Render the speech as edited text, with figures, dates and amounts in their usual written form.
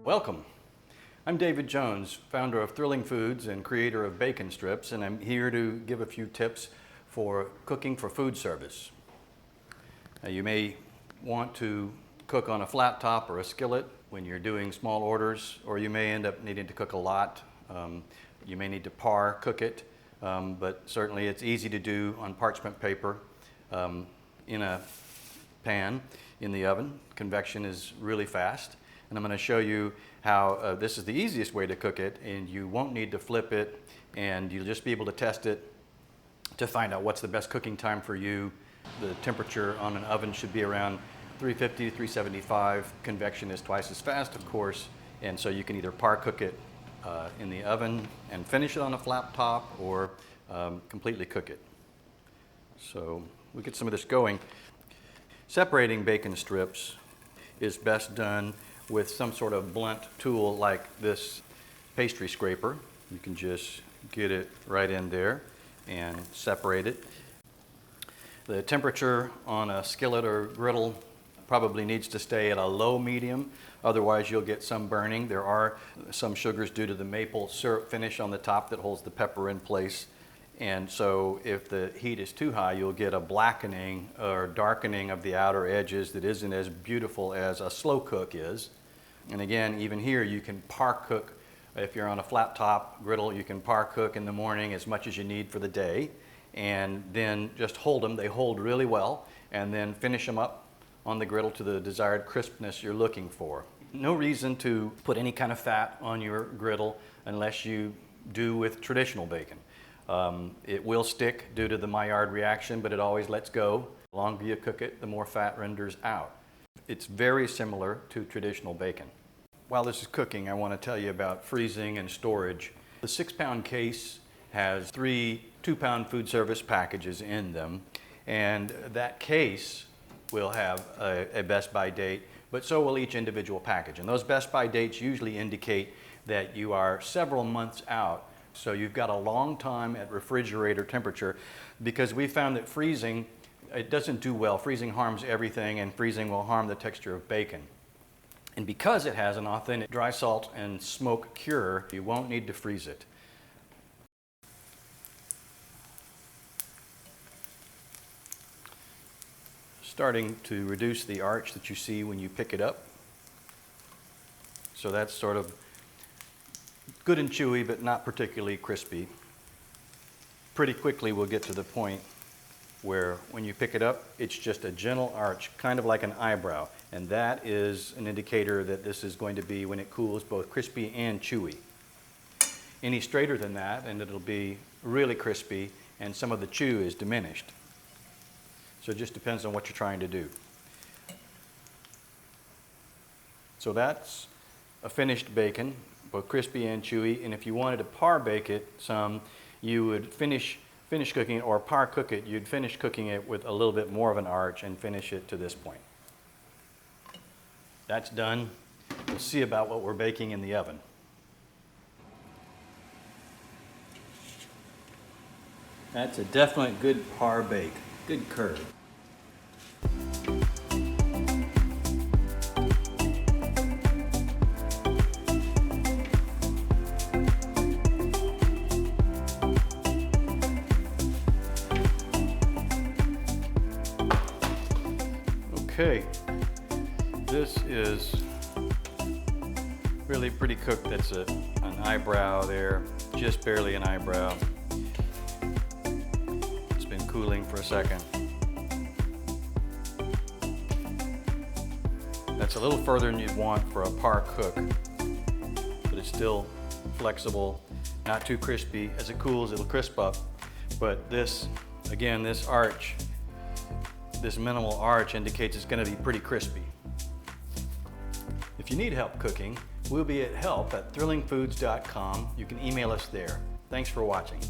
Welcome. I'm David Jones, founder of Thrilling Foods and creator of Bacon Strips, and I'm here to give a few tips for cooking for food service. Now, you may want to cook on a flat top or a skillet when you're doing small orders, or you may end up needing to cook a lot. You may need to par cook it, but certainly it's easy to do on parchment paper in a pan in the oven. Convection is really fast. And I'm going to show you how this is the easiest way to cook it, and you won't need to flip it, and you'll just be able to test it to find out what's the best cooking time for you. The temperature on an oven should be around 350 to 375. Convection is twice as fast, of course, and so you can either par cook it in the oven and finish it on a flat top, or completely cook it. So we'll get some of this going. Separating bacon strips is best done with some sort of blunt tool like this pastry scraper. You can just get it right in there and separate it. The temperature on a skillet or griddle probably needs to stay at a low medium, otherwise you'll get some burning. There are some sugars due to the maple syrup finish on the top that holds the pepper in place. And so if the heat is too high, you'll get a blackening or darkening of the outer edges that isn't as beautiful as a slow cook is. And again, even here, you can par cook. If you're on a flat top griddle, you can par cook in the morning as much as you need for the day, and then just hold them. They hold really well, and then finish them up on the griddle to the desired crispness you're looking for. No reason to put any kind of fat on your griddle unless you do with traditional bacon. It will stick due to the Maillard reaction, but it always lets go. The longer you cook it, the more fat renders out. It's very similar to traditional bacon. While this is cooking, I want to tell you about freezing and storage. The 6-pound case has 3 2-pound food service packages in them, and that case will have a best by date, but so will each individual package. And those best by dates usually indicate that you are several months out. So you've got a long time at refrigerator temperature, because we found that freezing, it doesn't do well. Freezing harms everything, and freezing will harm the texture of bacon. And because it has an authentic dry salt and smoke cure, you won't need to freeze it. Starting to reduce the arch that you see when you pick it up. So that's sort of good and chewy, but not particularly crispy. Pretty quickly we'll get to the point where when you pick it up, it's just a gentle arch, kind of like an eyebrow. And that is an indicator that this is going to be, when it cools, both crispy and chewy. Any straighter than that, and it'll be really crispy, and some of the chew is diminished. So it just depends on what you're trying to do. So that's a finished bacon, both crispy and chewy. And if you wanted to par bake it some, you would finish cooking it, or par cook it. You'd finish cooking it with a little bit more of an arch and finish it to this point. That's done. We'll see about what we're baking in the oven. That's a definite good par bake, good curd. Okay, this is really pretty cooked. That's an eyebrow there, just barely an eyebrow. It's been cooling for a second. That's a little further than you'd want for a par cook, but it's still flexible, not too crispy. As it cools, it'll crisp up. But this, again, this arch, this minimal arch indicates it's going to be pretty crispy. If you need help cooking, we'll be at help@thrillingfoods.com. You can email us there. Thanks for watching.